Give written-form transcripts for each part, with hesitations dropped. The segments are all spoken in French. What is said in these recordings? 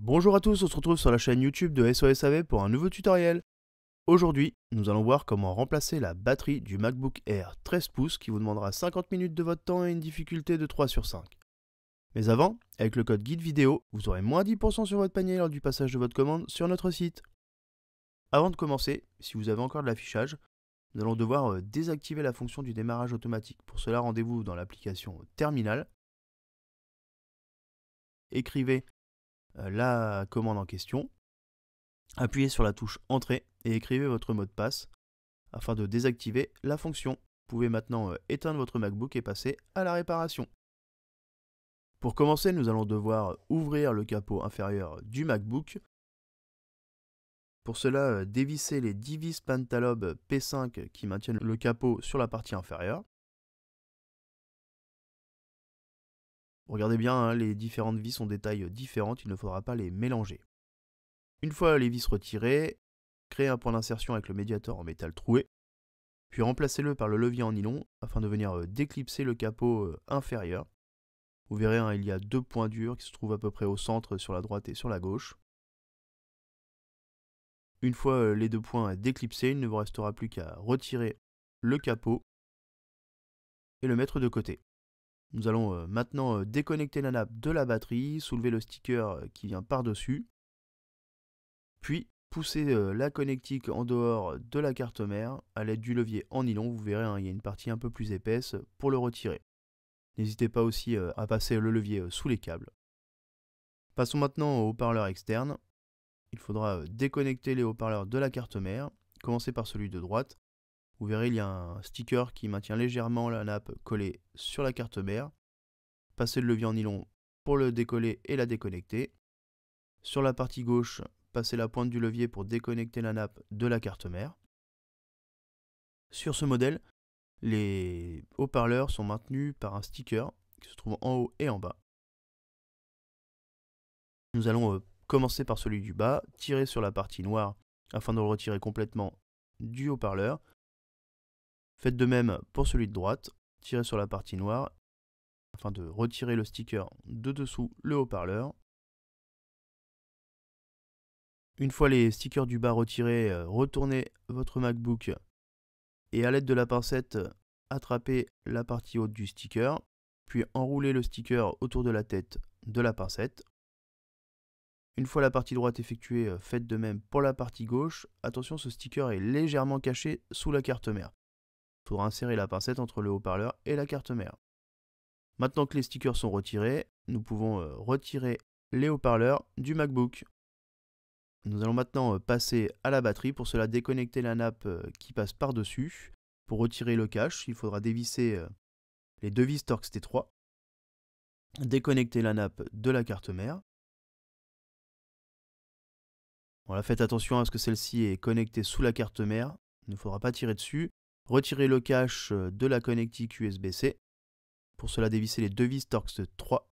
Bonjour à tous, on se retrouve sur la chaîne YouTube de SOS AV pour un nouveau tutoriel. Aujourd'hui, nous allons voir comment remplacer la batterie du MacBook Air 13 pouces qui vous demandera 50 minutes de votre temps et une difficulté de 3 sur 5. Mais avant, avec le code guide vidéo, vous aurez moins 10% sur votre panier lors du passage de votre commande sur notre site. Avant de commencer, si vous avez encore de l'affichage, nous allons devoir désactiver la fonction du démarrage automatique. Pour cela, rendez-vous dans l'application Terminal. Écrivez la commande en question, appuyez sur la touche Entrée et écrivez votre mot de passe afin de désactiver la fonction. Vous pouvez maintenant éteindre votre MacBook et passer à la réparation. Pour commencer, nous allons devoir ouvrir le capot inférieur du MacBook. Pour cela, dévissez les 10 vis Pentalobe P5 qui maintiennent le capot sur la partie inférieure. Regardez bien, hein, les différentes vis ont des tailles différentes, il ne faudra pas les mélanger. Une fois les vis retirées, créez un point d'insertion avec le médiator en métal troué, puis remplacez-le par le levier en nylon afin de venir déclipser le capot inférieur. Vous verrez, hein, il y a deux points durs qui se trouvent à peu près au centre sur la droite et sur la gauche. Une fois les deux points déclipsés, il ne vous restera plus qu'à retirer le capot et le mettre de côté. Nous allons maintenant déconnecter la nappe de la batterie, soulever le sticker qui vient par-dessus, puis pousser la connectique en dehors de la carte mère à l'aide du levier en nylon. Vous verrez, hein, il y a une partie un peu plus épaisse pour le retirer. N'hésitez pas aussi à passer le levier sous les câbles. Passons maintenant au haut-parleur externe. Il faudra déconnecter les haut-parleurs de la carte mère. Commencez par celui de droite. Vous verrez, il y a un sticker qui maintient légèrement la nappe collée sur la carte mère. Passez le levier en nylon pour le décoller et la déconnecter. Sur la partie gauche, passez la pointe du levier pour déconnecter la nappe de la carte mère. Sur ce modèle, les haut-parleurs sont maintenus par un sticker qui se trouve en haut et en bas. Nous allons commencer par celui du bas, tirer sur la partie noire afin de le retirer complètement du haut-parleur. Faites de même pour celui de droite, tirez sur la partie noire afin de retirer le sticker de dessous le haut-parleur. Une fois les stickers du bas retirés, retournez votre MacBook et à l'aide de la pincette, attrapez la partie haute du sticker, puis enroulez le sticker autour de la tête de la pincette. Une fois la partie droite effectuée, faites de même pour la partie gauche. Attention, ce sticker est légèrement caché sous la carte mère. Il faudra insérer la pincette entre le haut-parleur et la carte mère. Maintenant que les stickers sont retirés, nous pouvons retirer les haut-parleurs du MacBook. Nous allons maintenant passer à la batterie. Pour cela, déconnecter la nappe qui passe par-dessus. Pour retirer le cache, il faudra dévisser les deux vis Torx T3. Déconnecter la nappe de la carte mère. Voilà, faites attention à ce que celle-ci est connectée sous la carte mère. Il ne faudra pas tirer dessus. Retirer le cache de la connectique USB-C. Pour cela, dévisser les deux vis Torx 3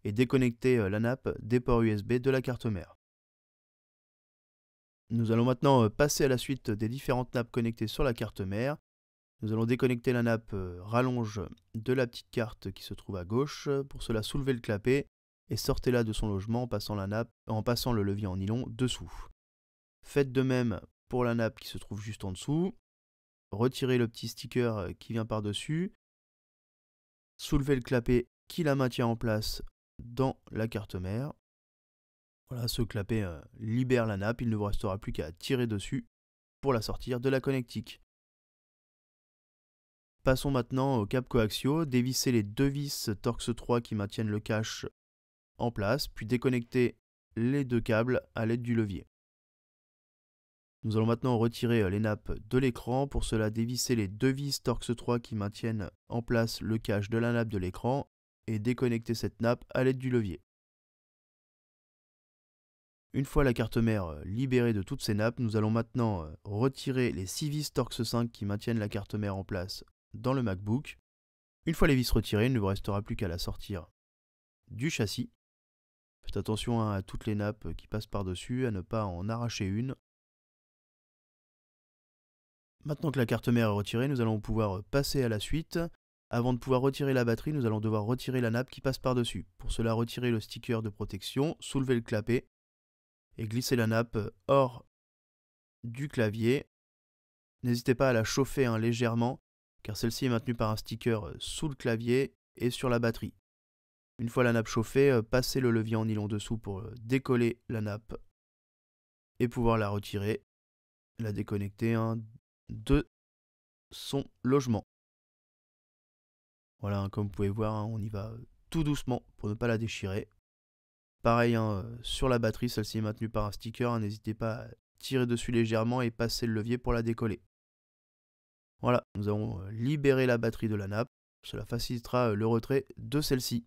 et déconnecter la nappe des ports USB de la carte mère. Nous allons maintenant passer à la suite des différentes nappes connectées sur la carte mère. Nous allons déconnecter la nappe rallonge de la petite carte qui se trouve à gauche. Pour cela, soulevez le clapet et sortez-la de son logement en passant le levier en nylon dessous. Faites de même pour la nappe qui se trouve juste en dessous. Retirez le petit sticker qui vient par-dessus. Soulevez le clapet qui la maintient en place dans la carte mère. Voilà, ce clapet libère la nappe, il ne vous restera plus qu'à tirer dessus pour la sortir de la connectique. Passons maintenant au câble coaxiaux, dévissez les deux vis Torx 3 qui maintiennent le cache en place, puis déconnectez les deux câbles à l'aide du levier. Nous allons maintenant retirer les nappes de l'écran. Pour cela, dévissez les deux vis Torx 3 qui maintiennent en place le cache de la nappe de l'écran et déconnectez cette nappe à l'aide du levier. Une fois la carte mère libérée de toutes ces nappes, nous allons maintenant retirer les 6 vis Torx 5 qui maintiennent la carte mère en place dans le MacBook. Une fois les vis retirées, il ne vous restera plus qu'à la sortir du châssis. Faites attention à toutes les nappes qui passent par-dessus, à ne pas en arracher une. Maintenant que la carte mère est retirée, nous allons pouvoir passer à la suite. Avant de pouvoir retirer la batterie, nous allons devoir retirer la nappe qui passe par-dessus. Pour cela, retirez le sticker de protection, soulevez le clapet et glisser la nappe hors du clavier. N'hésitez pas à la chauffer légèrement, car celle-ci est maintenue par un sticker sous le clavier et sur la batterie. Une fois la nappe chauffée, passez le levier en nylon dessous pour décoller la nappe et pouvoir la retirer, la déconnecter de son logement. Voilà, comme vous pouvez voir, on y va tout doucement pour ne pas la déchirer. Pareil, sur la batterie, celle-ci est maintenue par un sticker, n'hésitez pas à tirer dessus légèrement et passer le levier pour la décoller. Voilà, nous avons libéré la batterie de la nappe, cela facilitera le retrait de celle-ci.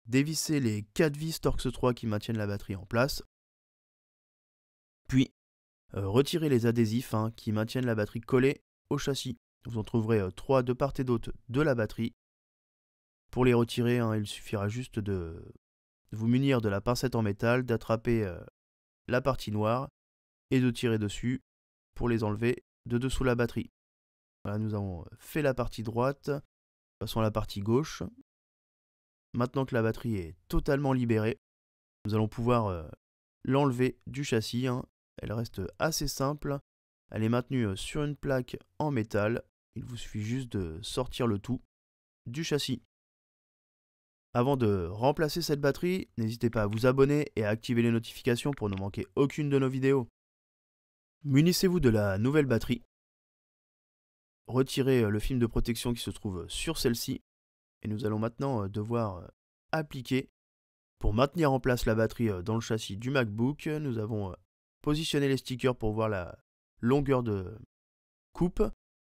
Dévissez les 4 vis Torx 3 qui maintiennent la batterie en place, puis retirez les adhésifs qui maintiennent la batterie collée au châssis. Vous en trouverez 3 de part et d'autre de la batterie. Pour les retirer, il suffira juste de vous munir de la pincette en métal, d'attraper la partie noire et de tirer dessus pour les enlever de dessous la batterie. Voilà, nous avons fait la partie droite, passons à la partie gauche. Maintenant que la batterie est totalement libérée, nous allons pouvoir l'enlever du châssis. Elle reste assez simple, elle est maintenue sur une plaque en métal. Il vous suffit juste de sortir le tout du châssis. Avant de remplacer cette batterie, n'hésitez pas à vous abonner et à activer les notifications pour ne manquer aucune de nos vidéos. Munissez-vous de la nouvelle batterie. Retirez le film de protection qui se trouve sur celle-ci. Et nous allons maintenant devoir appliquer. Pour maintenir en place la batterie dans le châssis du MacBook, nous avons positionné les stickers pour voir la longueur de coupe.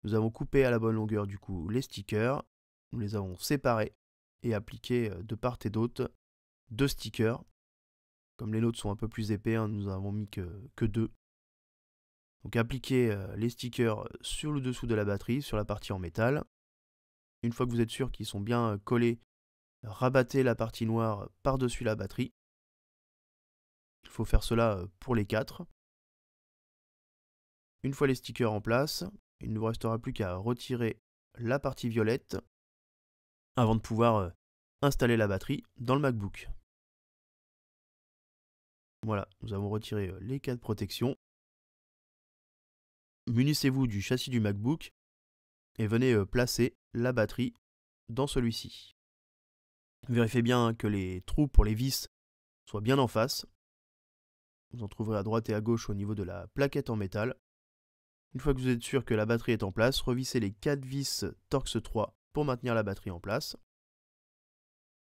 Nous avons coupé à la bonne longueur du coup les stickers. Nous les avons séparés et appliqués de part et d'autre 2 stickers. Comme les nôtres sont un peu plus épais, nous n'avons mis que 2. Donc appliquez les stickers sur le dessous de la batterie, sur la partie en métal. Une fois que vous êtes sûr qu'ils sont bien collés, rabattez la partie noire par-dessus la batterie. Il faut faire cela pour les 4. Une fois les stickers en place, il ne vous restera plus qu'à retirer la partie violette avant de pouvoir installer la batterie dans le MacBook. Voilà, nous avons retiré les 4 protections. Munissez-vous du châssis du MacBook et venez placer la batterie dans celui-ci. Vérifiez bien que les trous pour les vis soient bien en face. Vous en trouverez à droite et à gauche au niveau de la plaquette en métal. Une fois que vous êtes sûr que la batterie est en place, revissez les 4 vis Torx 3 pour maintenir la batterie en place.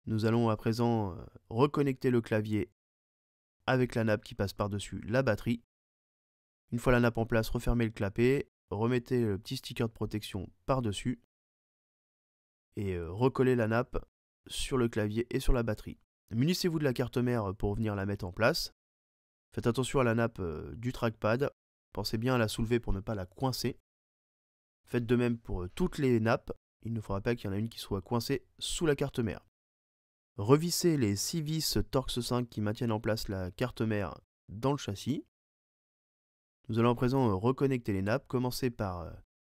Nous allons à présent reconnecter le clavier avec la nappe qui passe par-dessus la batterie. Une fois la nappe en place, refermez le clapet, remettez le petit sticker de protection par-dessus et recollez la nappe sur le clavier et sur la batterie. Munissez-vous de la carte mère pour venir la mettre en place. Faites attention à la nappe du trackpad. Pensez bien à la soulever pour ne pas la coincer. Faites de même pour toutes les nappes. Il ne faudra pas qu'il y en ait une qui soit coincée sous la carte mère. Revissez les 6 vis Torx 5 qui maintiennent en place la carte mère dans le châssis. Nous allons à présent reconnecter les nappes. Commencez par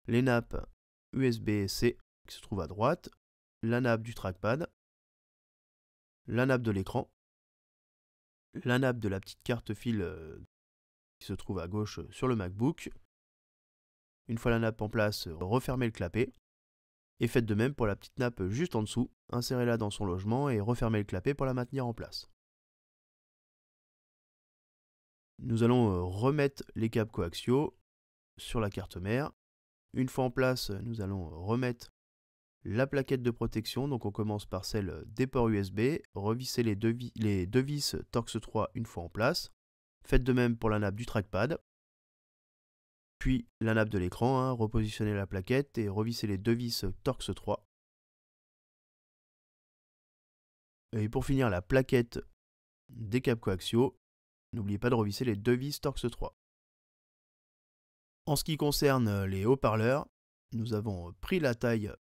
les nappes USB-C qui se trouvent à droite, la nappe du trackpad, la nappe de l'écran, la nappe de la petite carte fil qui se trouve à gauche sur le MacBook. Une fois la nappe en place, refermez le clapet. Et faites de même pour la petite nappe juste en dessous. Insérez-la dans son logement et refermez le clapet pour la maintenir en place. Nous allons remettre les câbles coaxiaux sur la carte mère. Une fois en place, nous allons remettre la plaquette de protection. Donc on commence par celle des ports USB. Revissez les deux vis Torx 3 une fois en place. Faites de même pour la nappe du trackpad. Puis la nappe de l'écran, repositionnez la plaquette et revissez les 2 vis Torx 3. Et pour finir la plaquette des câbles coaxiaux, n'oubliez pas de revisser les 2 vis Torx 3. En ce qui concerne les haut-parleurs, nous avons pris la taille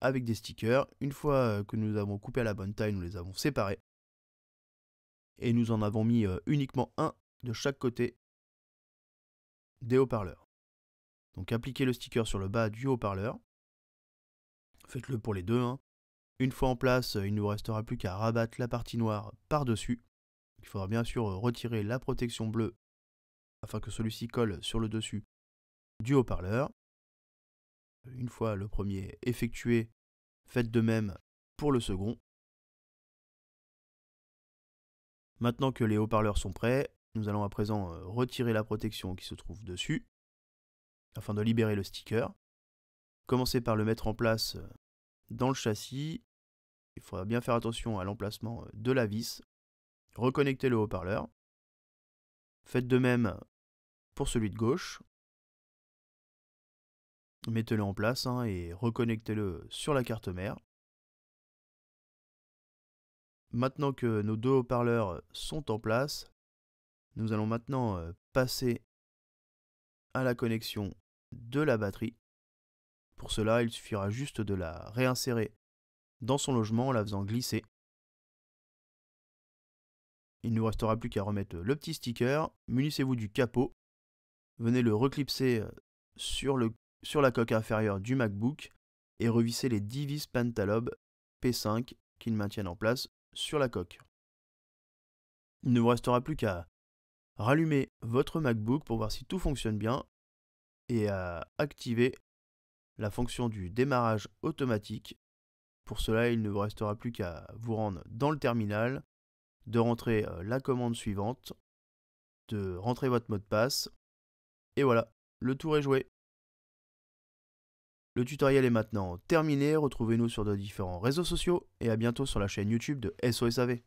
avec des stickers. Une fois que nous avons coupé à la bonne taille, nous les avons séparés. Et nous en avons mis uniquement un de chaque côté des haut-parleurs. Donc appliquez le sticker sur le bas du haut-parleur. Faites-le pour les deux. Une fois en place, il ne vous restera plus qu'à rabattre la partie noire par-dessus Il faudra bien sûr retirer la protection bleue afin que celui-ci colle sur le dessus du haut-parleur. Une fois le premier effectué, faites de même pour le second. Maintenant que les haut-parleurs sont prêts, nous allons à présent retirer la protection qui se trouve dessus afin de libérer le sticker. Commencez par le mettre en place dans le châssis. Il faudra bien faire attention à l'emplacement de la vis. Reconnectez le haut-parleur. Faites de même pour celui de gauche. Mettez-le en place et reconnectez-le sur la carte mère. Maintenant que nos deux haut-parleurs sont en place, nous allons maintenant passer à la connexion de la batterie. Pour cela, il suffira juste de la réinsérer dans son logement en la faisant glisser. Il ne vous restera plus qu'à remettre le petit sticker. Munissez-vous du capot. Venez le reclipser sur la coque inférieure du MacBook et revissez les 10 vis Pentalobe P5 qui le maintiennent en place sur la coque. Il ne vous restera plus qu'à rallumer votre MacBook pour voir si tout fonctionne bien et à activer la fonction du démarrage automatique. Pour cela, il ne vous restera plus qu'à vous rendre dans le terminal, de rentrer la commande suivante, de rentrer votre mot de passe, et voilà, le tour est joué. Le tutoriel est maintenant terminé, retrouvez-nous sur nos différents réseaux sociaux et à bientôt sur la chaîne YouTube de SOSAV.